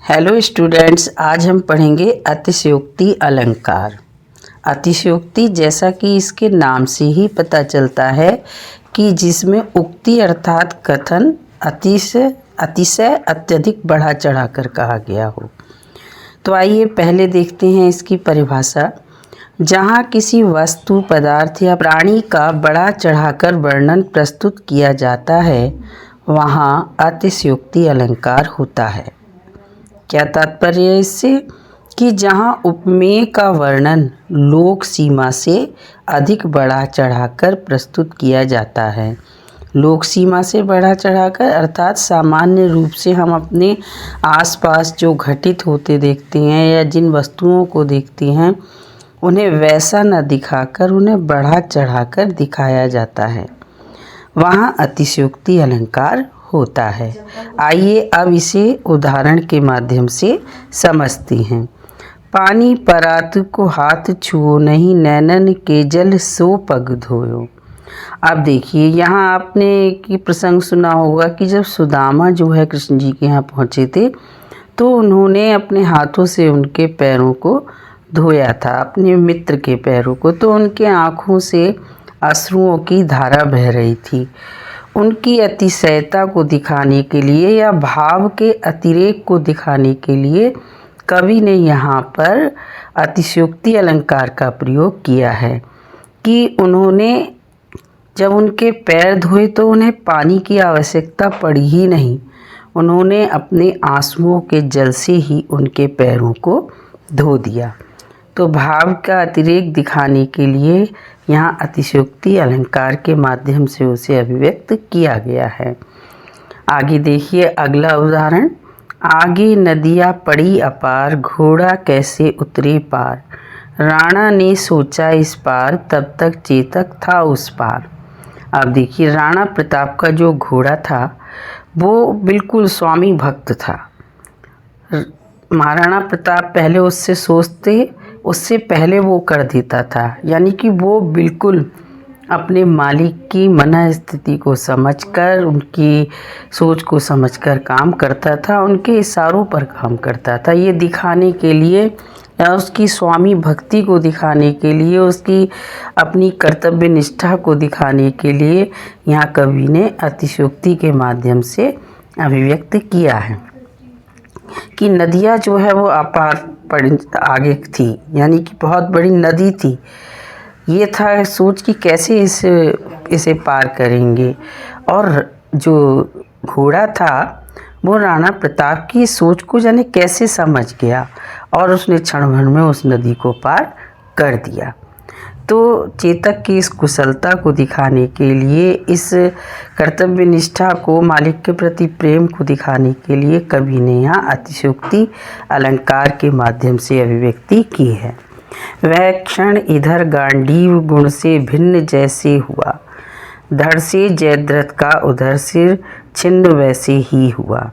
Hello students, आज हम पढ़ेंगे अतिशयोक्ति अलंकार। अतिशयोक्ति जैसा कि इसके नाम से ही पता चलता है कि जिसमें उक्ति अर्थात कथन अतिशय अत्यधिक बढ़ा चढ़ाकर कहा गया हो। तो आइए पहले देखते हैं इसकी परिभाषा। जहाँ किसी वस्तु, पदार्थ या प्राणी का बढ़ा चढ़ाकर वर्णन प्रस्तुत किया जाता है वहाँ अतिशयोक्ति अलंकार होता है। क्या तात्पर्य है इससे? कि जहाँ उपमेय का वर्णन लोक सीमा से अधिक बढ़ा चढ़ाकर प्रस्तुत किया जाता है। लोक सीमा से बढ़ा चढ़ाकर अर्थात सामान्य रूप से हम अपने आसपास जो घटित होते देखते हैं या जिन वस्तुओं को देखते हैं उन्हें वैसा न दिखाकर उन्हें बढ़ा चढ़ाकर दिखाया जाता है, वहाँ अतिशयोक्ति अलंकार होता है। आइए अब इसे उदाहरण के माध्यम से समझते हैं। पानी परात को हाथ छुओ नहीं, नैनन के जल सो पग धोयो। अब देखिए, यहाँ आपने एक प्रसंग सुना होगा कि जब सुदामा जो है कृष्ण जी के यहाँ पहुँचे थे तो उन्होंने अपने हाथों से उनके पैरों को धोया था, अपने मित्र के पैरों को। तो उनके आँखों से अश्रुओं की धारा बह रही थी। उनकी अतिशयता को दिखाने के लिए या भाव के अतिरेक को दिखाने के लिए कवि ने यहाँ पर अतिशयोक्ति अलंकार का प्रयोग किया है कि उन्होंने जब उनके पैर धोए तो उन्हें पानी की आवश्यकता पड़ी ही नहीं, उन्होंने अपने आंसुओं के जल से ही उनके पैरों को धो दिया। तो भाव का अतिरेक दिखाने के लिए यहाँ अतिशयोक्ति अलंकार के माध्यम से उसे अभिव्यक्त किया गया है। आगे देखिए अगला उदाहरण। आगे नदियाँ पड़ी अपार, घोड़ा कैसे उतरे पार। राणा ने सोचा इस पार, तब तक चेतक था उस पार। अब देखिए, राणा प्रताप का जो घोड़ा था वो बिल्कुल स्वामी भक्त था। महाराणा प्रताप पहले उससे सोचते, उससे पहले वो कर देता था, यानी कि वो बिल्कुल अपने मालिक की मन स्थिति को समझकर, उनकी सोच को समझकर काम करता था, उनके इशारों पर काम करता था। ये दिखाने के लिए या उसकी स्वामी भक्ति को दिखाने के लिए, उसकी अपनी कर्तव्य निष्ठा को दिखाने के लिए यहाँ कवि ने अतिशयोक्ति के माध्यम से अभिव्यक्त किया है कि नदियाँ जो है वो अपार आगे थी, यानी कि बहुत बड़ी नदी थी। ये था सोच कि कैसे इसे पार करेंगे, और जो घोड़ा था वो राणा प्रताप की सोच को जाने कैसे समझ गया और उसने क्षण भर में उस नदी को पार कर दिया। तो चेतक की इस कुशलता को दिखाने के लिए, इस कर्तव्य निष्ठा को, मालिक के प्रति प्रेम को दिखाने के लिए कवि ने यहाँ अतिशयोक्ति अलंकार के माध्यम से अभिव्यक्ति की है। वह क्षण इधर गांडीव गुण से भिन्न जैसे हुआ, धड़ से जयद्रथ का उधर सिर छिन्न वैसे ही हुआ।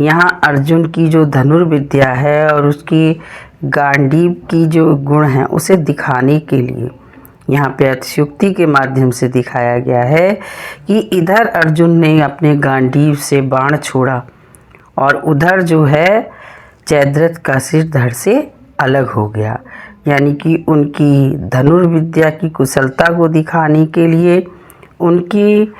यहाँ अर्जुन की जो धनुर्विद्या है और उसकी गांडीव की जो गुण है उसे दिखाने के लिए यहाँ पे अतिशयोक्ति के माध्यम से दिखाया गया है कि इधर अर्जुन ने अपने गांडीव से बाण छोड़ा और उधर जो है जयद्रथ का सिर धड़ से अलग हो गया। यानी कि उनकी धनुर्विद्या की कुशलता को दिखाने के लिए, उनकी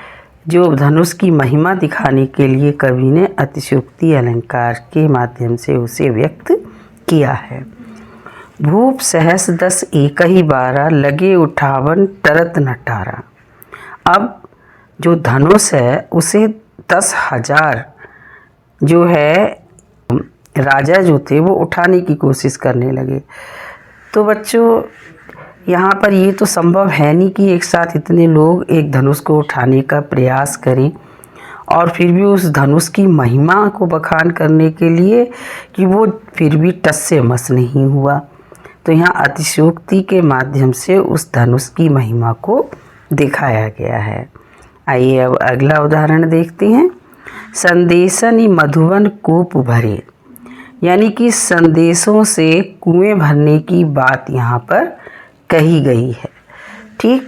जो धनुष की महिमा दिखाने के लिए कवि ने अतिशयोक्ति अलंकार के माध्यम से उसे व्यक्त किया है। भूप सहस 10 एक ही 12, लगे उठावन टरत नटारा। अब जो धनुष है उसे 10,000 जो है राजा जो थे वो उठाने की कोशिश करने लगे। तो बच्चों, यहाँ पर ये तो संभव है नहीं कि एक साथ इतने लोग एक धनुष को उठाने का प्रयास करें, और फिर भी उस धनुष की महिमा को बखान करने के लिए कि वो फिर भी टस से मस नहीं हुआ। तो यहाँ अतिशयोक्ति के माध्यम से उस धनुष की महिमा को दिखाया गया है। आइए अब अगला उदाहरण देखते हैं। संदेशनि मधुवन कूप भरे, यानी कि संदेशों से कुएं भरने की बात यहाँ पर कही गई है। ठीक,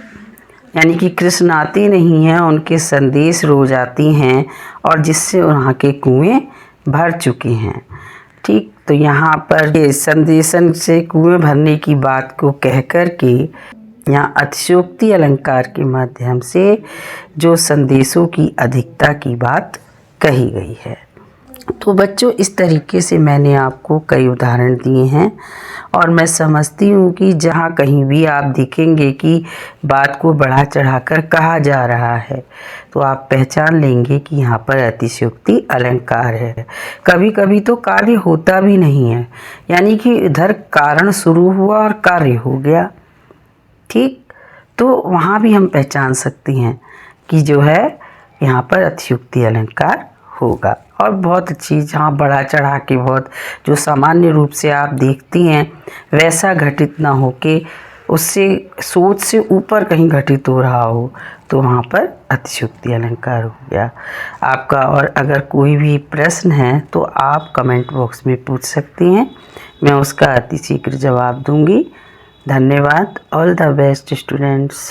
यानी कि कृष्ण आते नहीं हैं, उनके संदेश रोज आती हैं और जिससे वहाँ के कुएं भर चुके हैं। ठीक, तो यहाँ पर ये संदेशन से कुएं भरने की बात को कह कर के यहाँ अतिशयोक्ति अलंकार के माध्यम से जो संदेशों की अधिकता की बात कही गई है। तो बच्चों, इस तरीके से मैंने आपको कई उदाहरण दिए हैं और मैं समझती हूँ कि जहाँ कहीं भी आप देखेंगे कि बात को बढ़ा चढ़ाकर कहा जा रहा है तो आप पहचान लेंगे कि यहाँ पर अतिशयोक्ति अलंकार है। कभी कभी तो कार्य होता भी नहीं है, यानी कि इधर कारण शुरू हुआ और कार्य हो गया। ठीक, तो वहाँ भी हम पहचान सकते हैं कि जो है यहाँ पर अतिशयोक्ति अलंकार होगा। और बहुत अच्छी, जहाँ बढ़ा चढ़ा के बहुत जो सामान्य रूप से आप देखती हैं वैसा घटित ना हो के उससे सोच से ऊपर कहीं घटित हो रहा हो तो वहाँ पर अतिशयोक्ति अलंकार हो गया आपका। और अगर कोई भी प्रश्न है तो आप कमेंट बॉक्स में पूछ सकती हैं, मैं उसका अतिशीघ्र जवाब दूंगी। धन्यवाद। All the best students.